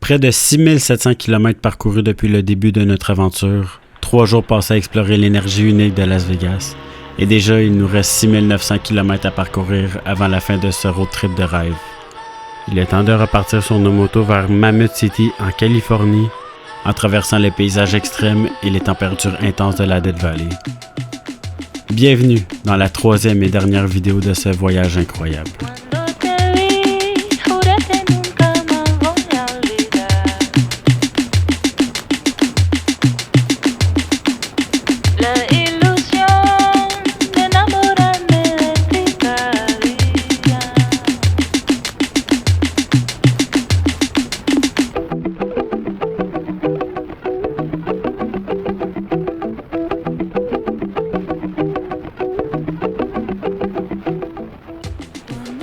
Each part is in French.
Près de 6700 km parcourus depuis le début de notre aventure, 3 jours passés à explorer l'énergie unique de Las Vegas, et déjà il nous reste 6900 km à parcourir avant la fin de ce road trip de rêve. Il est temps de repartir sur nos motos vers Mammoth City en Californie, en traversant les paysages extrêmes et les températures intenses de la Death Valley. Bienvenue dans la 3e et dernière vidéo de ce voyage incroyable.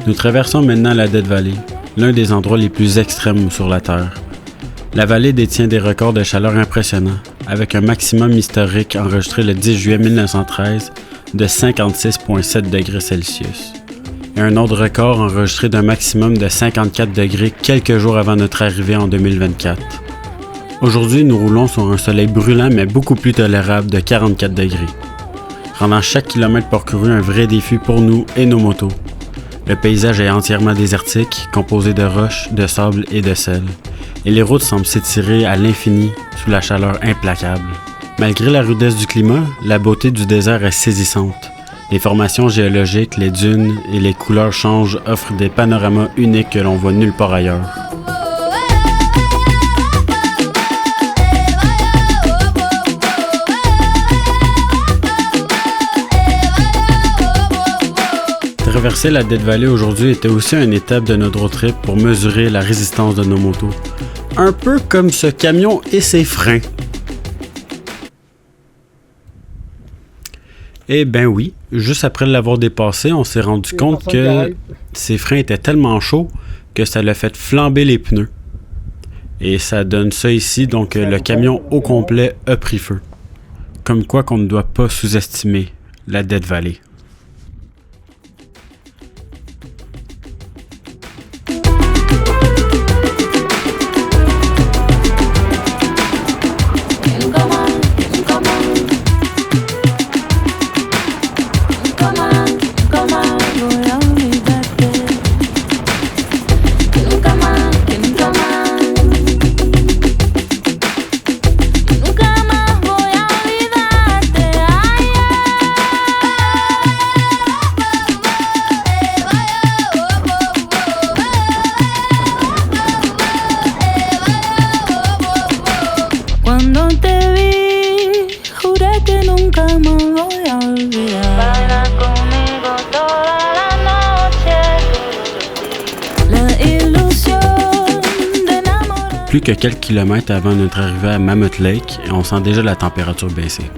Nous traversons maintenant la Death Valley, l'un des endroits les plus extrêmes sur la Terre. La vallée détient des records de chaleur impressionnants, avec un maximum historique enregistré le 10 juillet 1913 de 56,7 degrés Celsius, et un autre record enregistré d'un maximum de 54 degrés quelques jours avant notre arrivée en 2024. Aujourd'hui, nous roulons sur un soleil brûlant mais beaucoup plus tolérable de 44 degrés, rendant chaque kilomètre parcouru un vrai défi pour nous et nos motos. Le paysage est entièrement désertique, composé de roches, de sable et de sel, et les routes semblent s'étirer à l'infini sous la chaleur implacable. Malgré la rudesse du climat, la beauté du désert est saisissante. Les formations géologiques, les dunes et les couleurs changes offrent des panoramas uniques que l'on voit nulle part ailleurs. Traverser la Death Valley aujourd'hui était aussi une étape de notre road trip pour mesurer la résistance de nos motos. Un peu comme ce camion et ses freins. Eh ben oui, juste après l'avoir dépassé, on s'est rendu compte que ses freins étaient tellement chauds que ça l'a fait flamber les pneus. Et ça donne ça ici, donc le camion au complet a pris feu. Comme quoi qu'on ne doit pas sous-estimer la Death Valley. Plus que quelques kilomètres avant notre arrivée à Mammoth Lake, et on sent déjà la température baisser.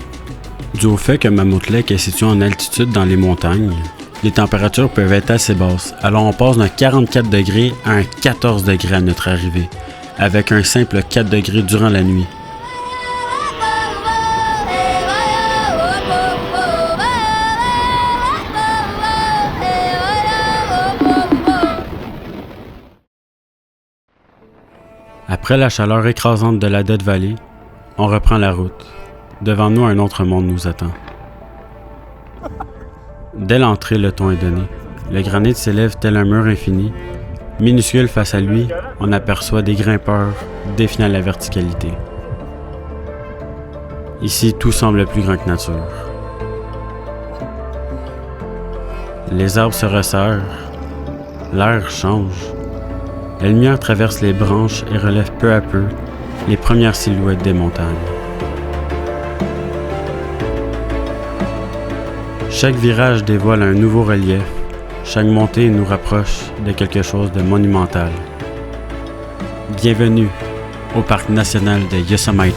Dû au fait que Mammoth Lake est situé en altitude dans les montagnes, les températures peuvent être assez basses, alors on passe d'un 44 degrés à un 14 degrés à notre arrivée, avec un simple 4 degrés durant la nuit. Après la chaleur écrasante de la Death Valley, on reprend la route. Devant nous, un autre monde nous attend. Dès l'entrée, le ton est donné. Le granit s'élève tel un mur infini. Minuscule face à lui, on aperçoit des grimpeurs défiant la verticalité. Ici, tout semble plus grand que nature. Les arbres se resserrent. L'air change. La lumière traverse les branches et relève peu à peu les premières silhouettes des montagnes. Chaque virage dévoile un nouveau relief. Chaque montée nous rapproche de quelque chose de monumental. Bienvenue au parc national de Yosemite.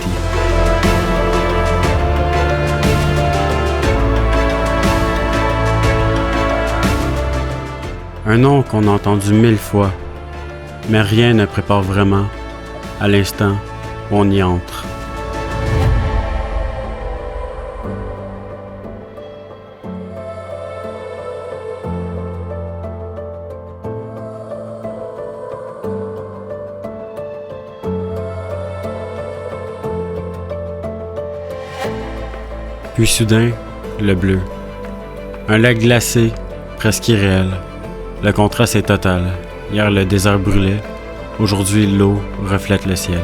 Un nom qu'on a entendu 1000 fois, mais rien ne prépare vraiment à l'instant où on y entre. Puis soudain, le bleu. Un lac glacé, presque irréel. Le contraste est total. Hier, le désert brûlait. Aujourd'hui, l'eau reflète le ciel.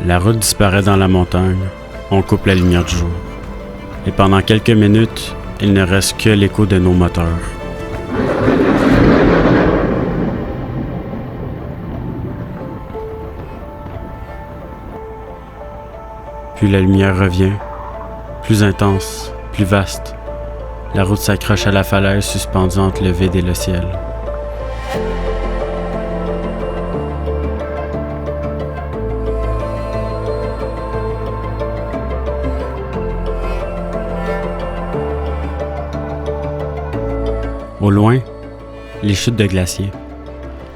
La route disparaît dans la montagne. On coupe la lumière du jour. Et pendant quelques minutes, il ne reste que l'écho de nos moteurs. Puis la lumière revient, plus intense, plus vaste. La route s'accroche à la falaise suspendue entre le vide et le ciel. Au loin, les chutes de glaciers,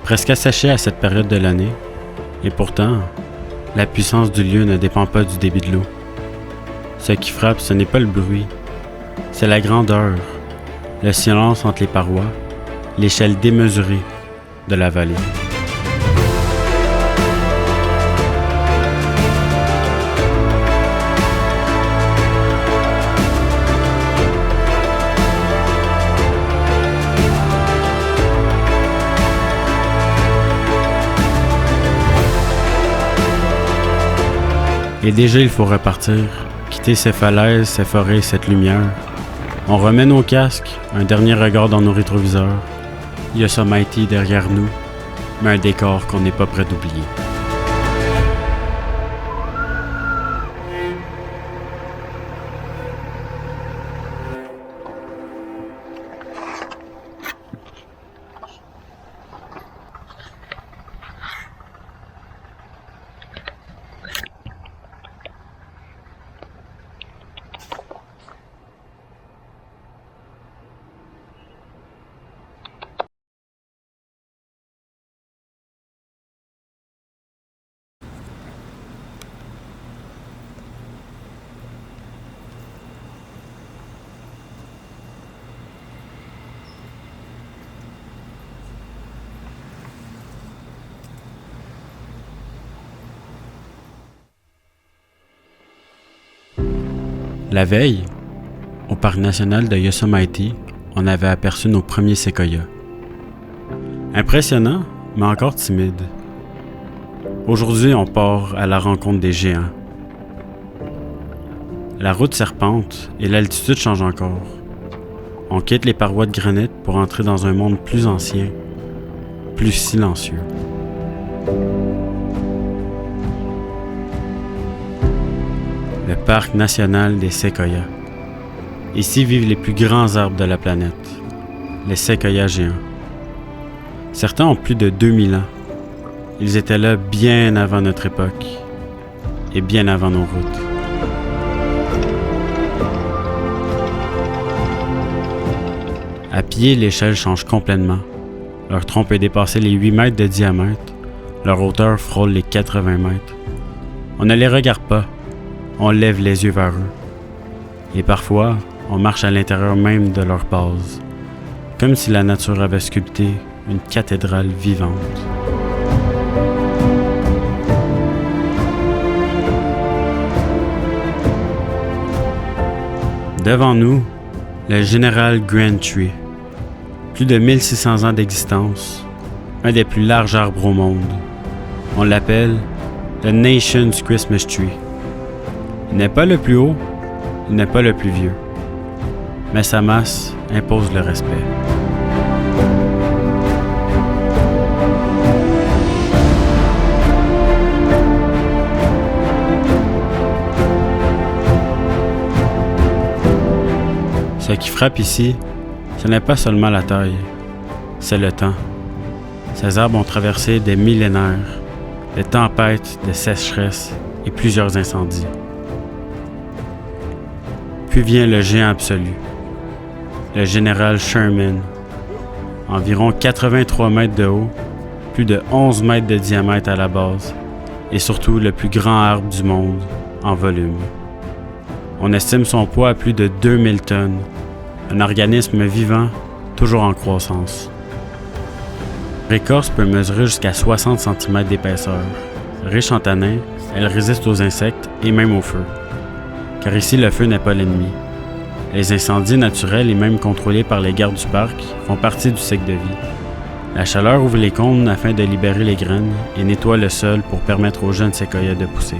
presque asséchées à cette période de l'année, et pourtant, la puissance du lieu ne dépend pas du débit de l'eau. Ce qui frappe, ce n'est pas le bruit, c'est la grandeur, le silence entre les parois, l'échelle démesurée de la vallée. Et déjà, il faut repartir, quitter ces falaises, ces forêts, cette lumière. On remet nos casques, un dernier regard dans nos rétroviseurs. Yosemite derrière nous, mais un décor qu'on n'est pas prêt d'oublier. La veille, au parc national de Yosemite, on avait aperçu nos premiers séquoias. Impressionnant, mais encore timide. Aujourd'hui, on part à la rencontre des géants. La route serpente et l'altitude changent encore. On quitte les parois de granit pour entrer dans un monde plus ancien, plus silencieux. Le parc national des séquoias. Ici vivent les plus grands arbres de la planète, les séquoias géants. Certains ont plus de 2000 ans. Ils étaient là bien avant notre époque et bien avant nos routes. À pied, l'échelle change complètement. Leur tronc peut dépasser les 8 mètres de diamètre. Leur hauteur frôle les 80 mètres. On ne les regarde pas. On lève les yeux vers eux. Et parfois, on marche à l'intérieur même de leur base, comme si la nature avait sculpté une cathédrale vivante. Devant nous, le général Grand Tree. Plus de 1600 ans d'existence, un des plus larges arbres au monde. On l'appelle le Nation's Christmas Tree. Il n'est pas le plus haut, il n'est pas le plus vieux, mais sa masse impose le respect. Ce qui frappe ici, ce n'est pas seulement la taille, c'est le temps. Ces arbres ont traversé des millénaires, des tempêtes, des sécheresses et plusieurs incendies. Puis vient le géant absolu, le général Sherman, environ 83 mètres de haut, plus de 11 mètres de diamètre à la base, et surtout le plus grand arbre du monde en volume. On estime son poids à plus de 2000 tonnes, un organisme vivant toujours en croissance. L'écorce peut mesurer jusqu'à 60 cm d'épaisseur. Riche en tanins, elle résiste aux insectes et même au feu. Car ici, le feu n'est pas l'ennemi. Les incendies naturels et même contrôlés par les gardes du parc font partie du cycle de vie. La chaleur ouvre les cônes afin de libérer les graines et nettoie le sol pour permettre aux jeunes séquoias de pousser.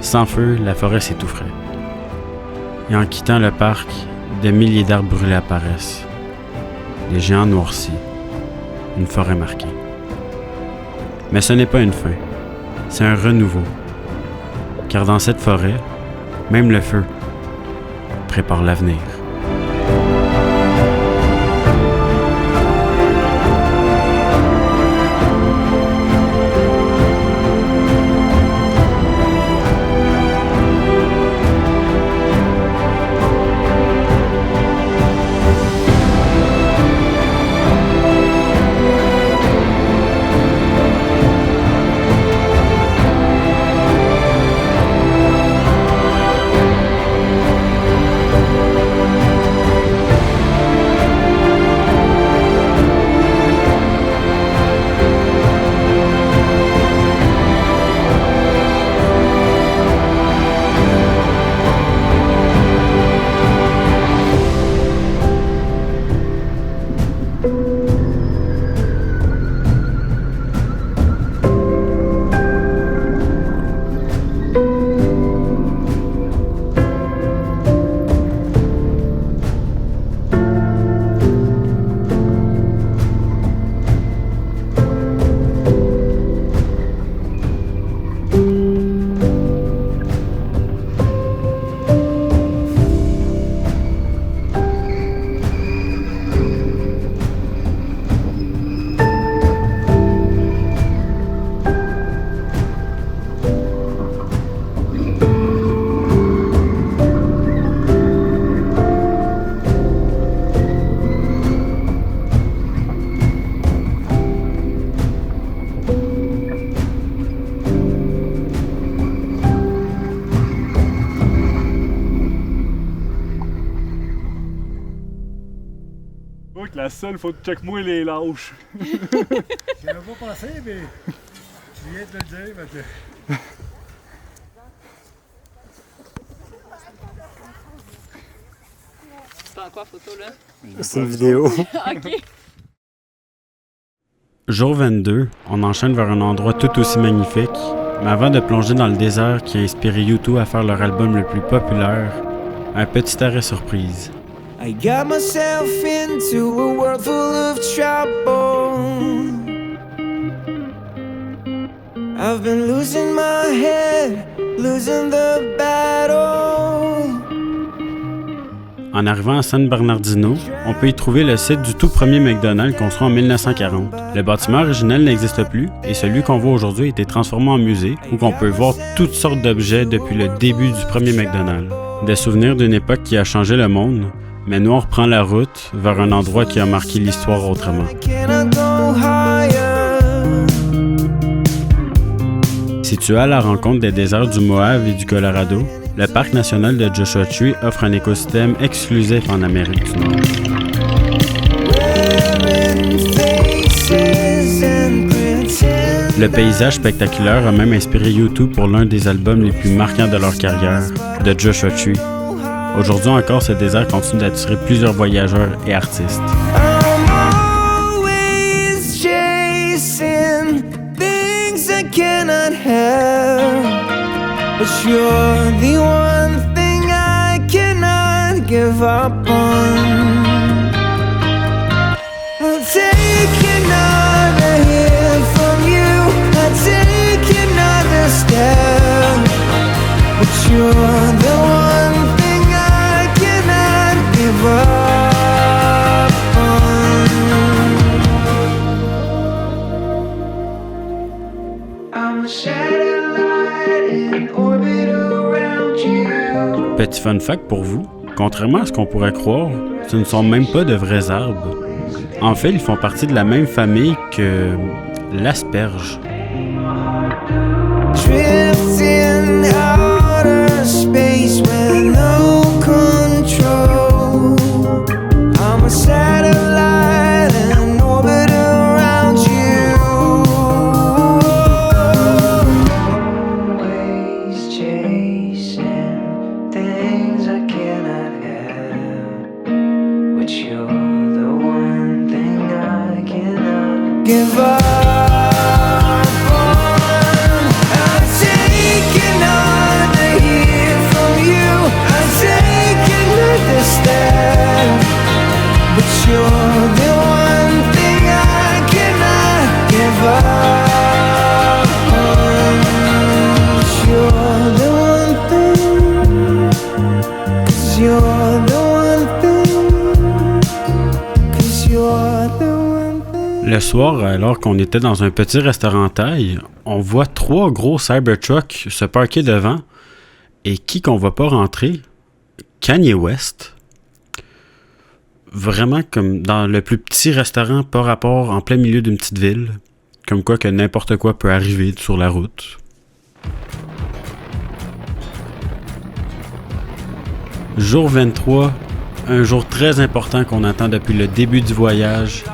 Sans feu, la forêt s'étoufferait. Et en quittant le parc, de milliers d'arbres brûlés apparaissent. Des géants noircis. Une forêt marquée. Mais ce n'est pas une fin, c'est un renouveau. Car dans cette forêt, même le feu prépare l'avenir. La seule, faut que moi les lâche. J'y avais pas pensé, mais je viens de le dire. Mais... C'est en quoi photo là? C'est une vidéo. Ok. Jour 22, on enchaîne vers un endroit tout aussi magnifique, mais avant de plonger dans le désert qui a inspiré U2 à faire leur album le plus populaire, un petit arrêt surprise. I got myself into a world full of trouble. I've been losing my head, losing the battle. En arrivant à San Bernardino, on peut y trouver le site du tout premier McDonald's construit en 1940. Le bâtiment original n'existe plus et celui qu'on voit aujourd'hui a été transformé en musée où on peut voir toutes sortes d'objets depuis le début du premier McDonald's. Des souvenirs d'une époque qui a changé le monde, mais nous on reprend la route vers un endroit qui a marqué l'histoire autrement. Situé à la rencontre des déserts du Moave et du Colorado, le parc national de Joshua Tree offre un écosystème exclusif en Amérique du Nord. Le paysage spectaculaire a même inspiré U2 pour l'un des albums les plus marquants de leur carrière, The Joshua Tree. Aujourd'hui encore, ce désert continue d'attirer plusieurs voyageurs et artistes. But you're the one thing I cannot give up on. I'll take another hit from you, I'll take another step. But you're the one thing I cannot give up on. I'm a shadow. Petit fun fact pour vous, contrairement à ce qu'on pourrait croire, ce ne sont même pas de vrais arbres. En fait, ils font partie de la même famille que l'asperge. Drifting outer space with no control. I'm a satellite. things I cannot have, but you're the one thing I cannot give up on. I've taken on to hear from you, I've taken another step, but you're the one thing I cannot give up on. You're the one thing, 'cause you're the one thing, 'cause you're the one thing. Le soir, alors qu'on était dans un petit restaurant taille, on voit 3 gros Cybertrucks se parquer devant. Et qui qu'on voit pas rentrer? Kanye West. Vraiment comme dans le plus petit restaurant par rapport en plein milieu d'une petite ville. Comme quoi que n'importe quoi peut arriver sur la route. Jour 23, un jour très important qu'on attend depuis le début du voyage.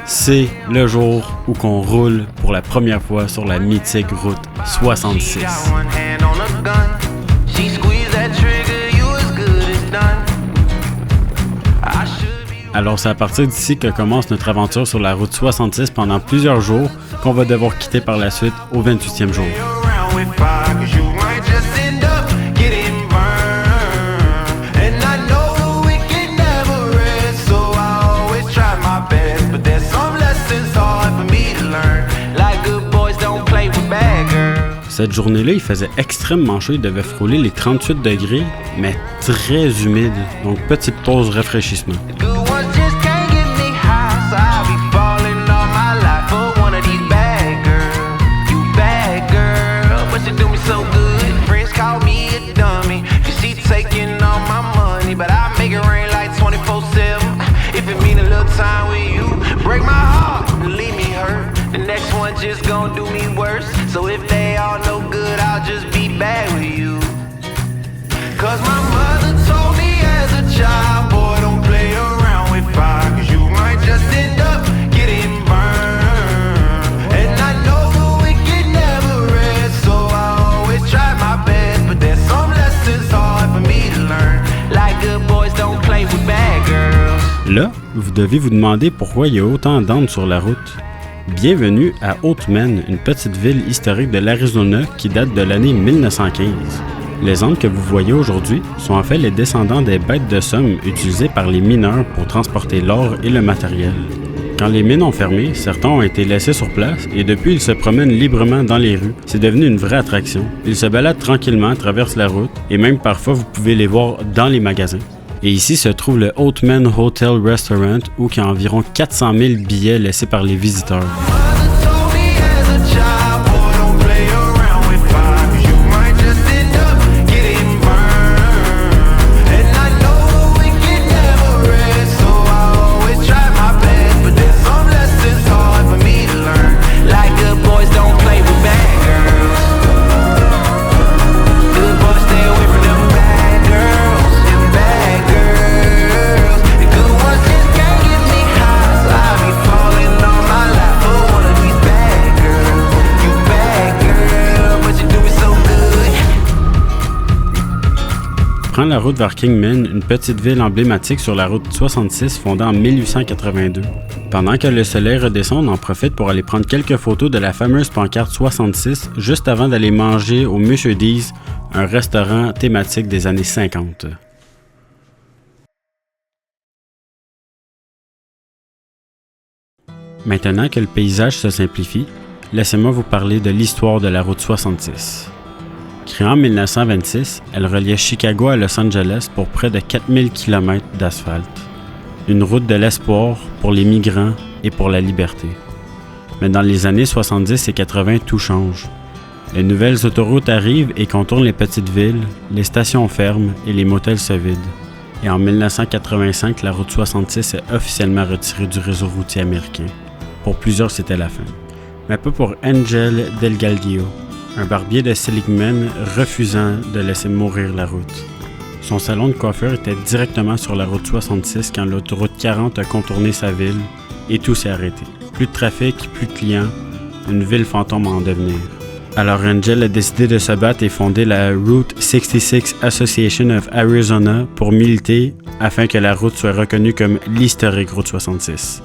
C'est le jour où qu'on roule pour la première fois sur la mythique route 66. Alors c'est à partir d'ici que commence notre aventure sur la route 66 pendant plusieurs jours qu'on va devoir quitter par la suite au 28e jour. Cette journée-là, il faisait extrêmement chaud, il devait frôler les 38 degrés, mais très humide, donc petite pause rafraîchissement. Just gon' do me worse. So if they all no good, I'll just be bad with you. Cause my mother told me as a child, boy, don't play around with fire, cause you might just end up getting burned. And I know the wicked never rest, so I always try my best. But there's some lessons hard for me to learn. Like good boys don't play with bad girls. Là, vous devez vous demander pourquoi il y a autant d'ânes sur la route. Bienvenue à Oatman, une petite ville historique de l'Arizona qui date de l'année 1915. Les ânes que vous voyez aujourd'hui sont en fait les descendants des bêtes de somme utilisées par les mineurs pour transporter l'or et le matériel. Quand les mines ont fermé, certains ont été laissés sur place et depuis ils se promènent librement dans les rues. C'est devenu une vraie attraction. Ils se baladent tranquillement, traversent la route et même parfois vous pouvez les voir dans les magasins. Et ici se trouve le Oatman Hotel Restaurant où il y a environ 400 000 billets laissés par les visiteurs. Prend la route vers Kingman, une petite ville emblématique sur la route 66 fondée en 1882. Pendant que le soleil redescend, on en profite pour aller prendre quelques photos de la fameuse pancarte 66 juste avant d'aller manger au Monsieur D's, un restaurant thématique des années 50. Maintenant que le paysage se simplifie, laissez-moi vous parler de l'histoire de la route 66. Créée en 1926, elle reliait Chicago à Los Angeles pour près de 4000 km d'asphalte. Une route de l'espoir pour les migrants et pour la liberté. Mais dans les années 70 et 80, tout change. Les nouvelles autoroutes arrivent et contournent les petites villes, les stations ferment et les motels se vident. Et en 1985, la route 66 est officiellement retirée du réseau routier américain. Pour plusieurs, c'était la fin. Mais pas pour Angel Delgadillo, un barbier de Seligman refusant de laisser mourir la route. Son salon de coiffure était directement sur la route 66 quand l'autoroute 40 a contourné sa ville et tout s'est arrêté. Plus de trafic, plus de clients, une ville fantôme en devenir. Alors Angel a décidé de se battre et fonder la Route 66 Association of Arizona pour militer afin que la route soit reconnue comme l'historique Route 66.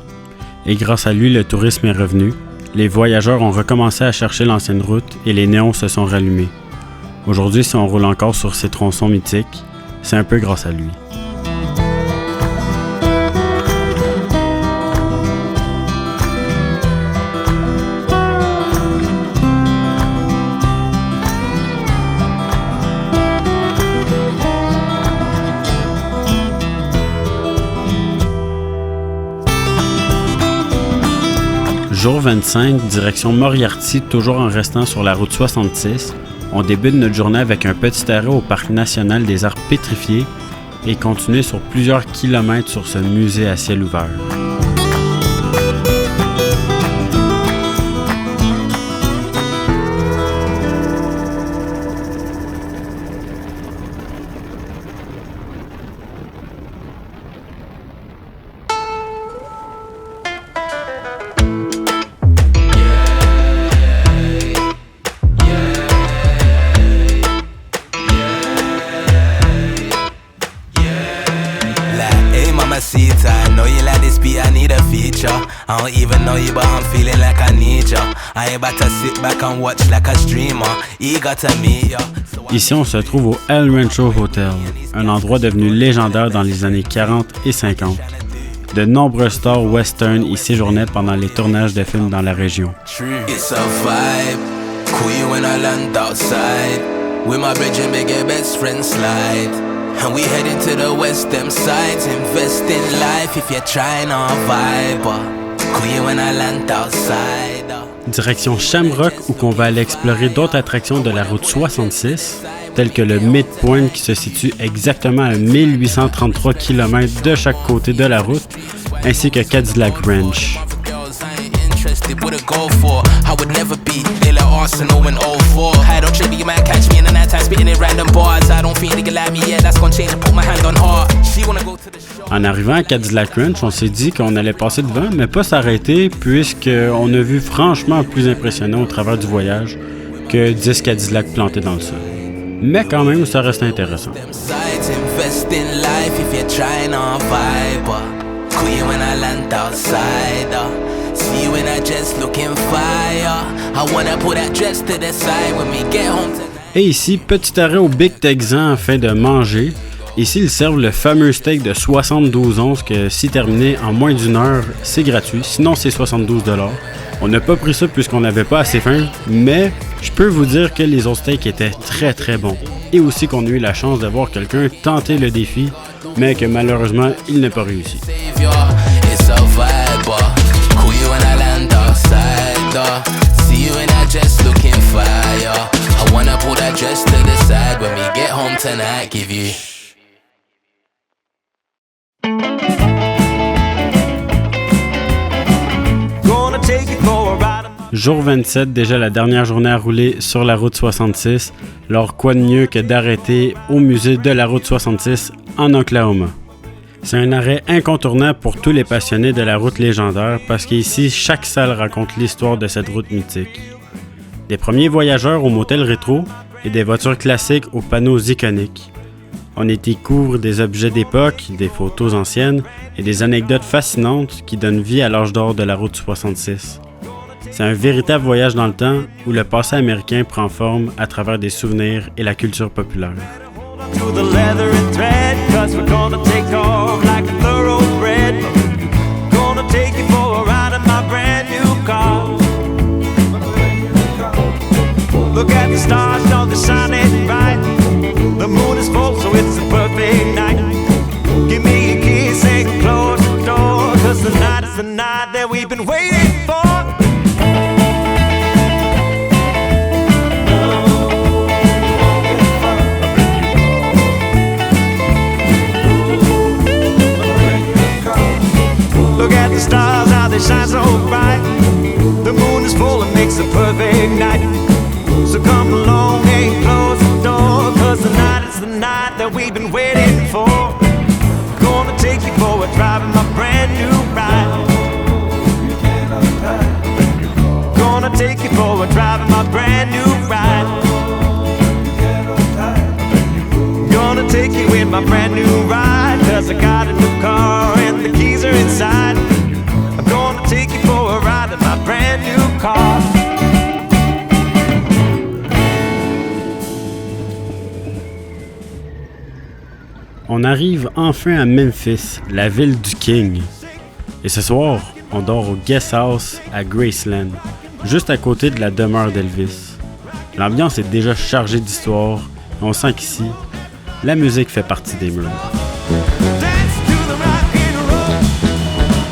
Et grâce à lui, le tourisme est revenu, les voyageurs ont recommencé à chercher l'ancienne route et les néons se sont rallumés. Aujourd'hui, si on roule encore sur ces tronçons mythiques, c'est un peu grâce à lui. Jour 25, direction Moriarty, toujours en restant sur la route 66. On débute notre journée avec un petit arrêt au Parc national des arts pétrifiés et continuer sur plusieurs kilomètres sur ce musée à ciel ouvert. I know you like this beat, I need a feature. I don't even know you, but I'm feeling like I need ya. I ain't about to sit back and watch like a streamer. Eager to meet ya. Ici, on se trouve au El Rancho Hotel, un endroit devenu légendaire dans les années 40 et 50. De nombreux stars western y séjournaient pendant les tournages de films dans la région. It's a vibe, cool you when I land outside. With my bridge and big best friend slide. And we heading to the western sides. Invest in life if you're trying to vibe. Cool you when I land outside. Direction Shamrock, où on va aller explorer d'autres attractions de la route 66, telles que le Midpoint qui se situe exactement à 1833 km de chaque côté de la route, ainsi que Cadillac Ranch. What a go for, I would never be like Arsenal in 04. I don't trip, you might catch me in the night time spitting in random bars. I don't think they can like me, yeah, that's gonna change. I put my hand on heart. She wanna go to the show. En arrivant à Cadillac Ranch, on s'est dit qu'on allait passer devant, mais pas s'arrêter, puisqu'on a vu franchement plus impressionnant au travers du voyage que 10 Cadillacs plantés dans le sol. Mais quand même, ça reste intéressant. Invest in life if you're trying to vibe. Cool you when I land outside. See you in that dress looking fire. I wanna put that dress to the side when we get home tonight. Et ici, petit arrêt au Big Texan afin de manger. Ici, ils servent le fameux steak de 72 onces que si terminé en moins d'une heure, c'est gratuit. Sinon, c'est 72 $. On n'a pas pris ça puisqu'on n'avait pas assez faim, mais je peux vous dire que les autres steaks étaient très très bons. Et aussi qu'on a eu la chance d'avoir quelqu'un tenter le défi, mais que malheureusement, il n'a pas réussi. See you in that dress looking fire. I wanna pull that dress to the side when we get home tonight. Give you. Gonna take you for a ride. Jour 27, déjà la dernière journée à rouler sur la route 66. Alors quoi de mieux que d'arrêter au musée de la route 66 en Oklahoma. C'est un arrêt incontournable pour tous les passionnés de la route légendaire parce qu'ici, chaque salle raconte l'histoire de cette route mythique. Des premiers voyageurs au motel rétro et des voitures classiques aux panneaux iconiques. On y découvre des objets d'époque, des photos anciennes et des anecdotes fascinantes qui donnent vie à l'âge d'or de la route 66. C'est un véritable voyage dans le temps où le passé américain prend forme à travers des souvenirs et la culture populaire. To the leather and thread, 'cause we're gonna take off like a thoroughbred. Gonna take you for a ride in my brand new car. Look at the stars, now they're shining bright. The moon is full, so it's a perfect night. Give me a kiss and close the door, 'cause the night is the night that we've been waiting for. The stars, how they shine so bright. The moon is full and makes a perfect night. So come along and close the door, 'cause the night is the night that we've been waiting for. Gonna take you for a drive in my brand new ride. Gonna take you for a drive in my brand new ride. my brand new ride, 'cause I got a new car and the keys are inside. I'm gonna take you for a ride in my brand new car. On arrive enfin à Memphis, la ville du King. Et ce soir, on dort au Guest House à Graceland, juste à côté de la demeure d'Elvis. L'ambiance est déjà chargée d'histoire et on sent qu'ici, la musique fait partie des murs. Dance to the rock and roll.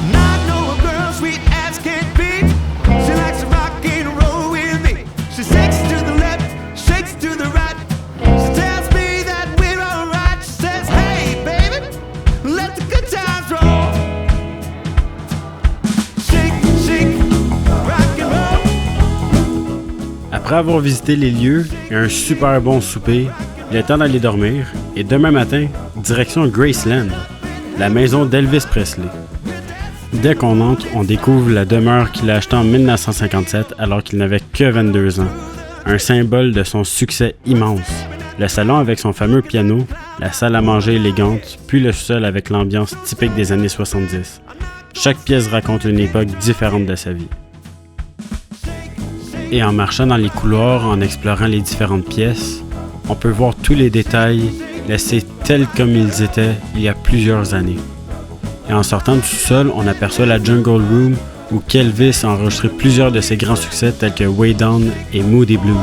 And I know a girl sweet as can be. She likes to rock and roll with me. She shakes to the left, shakes to the right. She tells me that we're alright. She says, hey baby, let the good times roll. Shake, shake, rock and roll. Après avoir visité les lieux et un super bon souper, il est temps d'aller dormir et demain matin, direction Graceland, la maison d'Elvis Presley. Dès qu'on entre, on découvre la demeure qu'il a achetée en 1957 alors qu'il n'avait que 22 ans, un symbole de son succès immense. Le salon avec son fameux piano, la salle à manger élégante, puis le sol avec l'ambiance typique des années 70. Chaque pièce raconte une époque différente de sa vie. Et en marchant dans les couloirs, en explorant les différentes pièces, on peut voir tous les détails laissés tels comme ils étaient il y a plusieurs années. Et en sortant du sous-sol, on aperçoit la Jungle Room où Elvis a enregistré plusieurs de ses grands succès tels que Way Down et Moody Blues.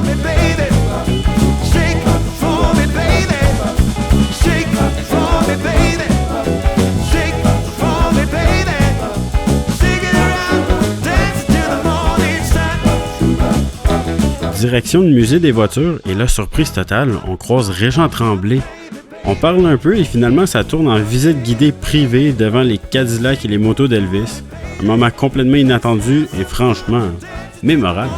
Direction le musée des voitures et là, surprise totale, on croise Régent Tremblay. On parle un peu et finalement ça tourne en visite guidée privée devant les Cadillacs et les motos d'Elvis. Un moment complètement inattendu et franchement mémorable.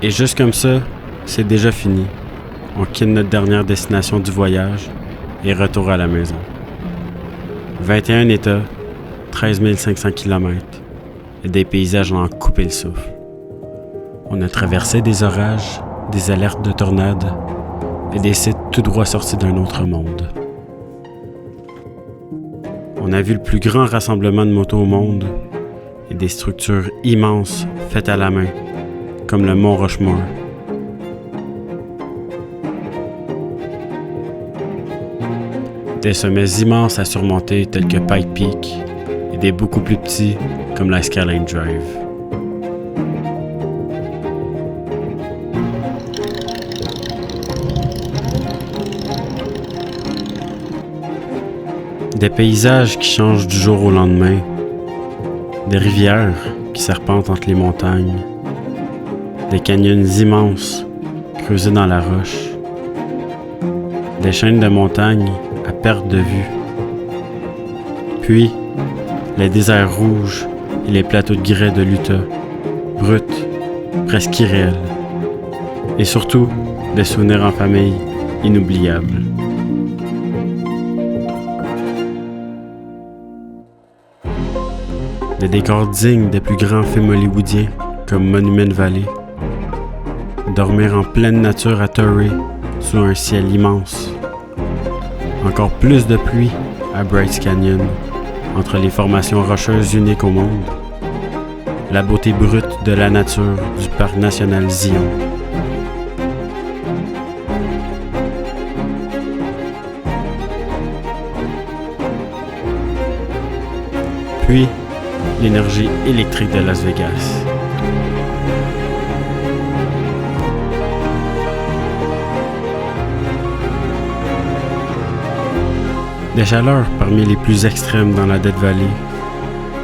Et juste comme ça, c'est déjà fini. On quitte notre dernière destination du voyage et retour à la maison. 21 États, 13 500 km et des paysages à en couper le souffle. On a traversé des orages, des alertes de tornades et des sites tout droit sortis d'un autre monde. On a vu le plus grand rassemblement de motos au monde et des structures immenses faites à la main, comme le mont Rushmore. Des sommets immenses à surmonter tels que Pike Peak et des beaucoup plus petits comme la Skyline Drive. Des paysages qui changent du jour au lendemain, des rivières qui serpentent entre les montagnes, des canyons immenses creusés dans la roche, des chaînes de montagnes à perte de vue, puis les déserts rouges et les plateaux de grès de l'Utah, bruts, presque irréels, et surtout des souvenirs en famille inoubliables. Des décors dignes des plus grands films hollywoodiens comme Monument Valley, dormir en pleine nature à Torrey sous un ciel immense, encore plus de pluie à Bryce Canyon, entre les formations rocheuses uniques au monde, la beauté brute de la nature du parc national Zion. Puis, l'énergie électrique de Las Vegas. Des chaleurs parmi les plus extrêmes dans la Death Valley.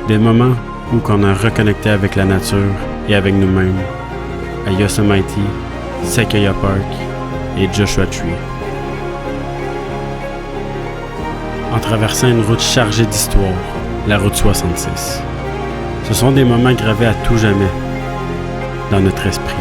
Des moments où on a reconnecté avec la nature et avec nous-mêmes. À Yosemite, Sequoia Park et Joshua Tree. En traversant une route chargée d'histoire, la route 66. Ce sont des moments gravés à tout jamais dans notre esprit.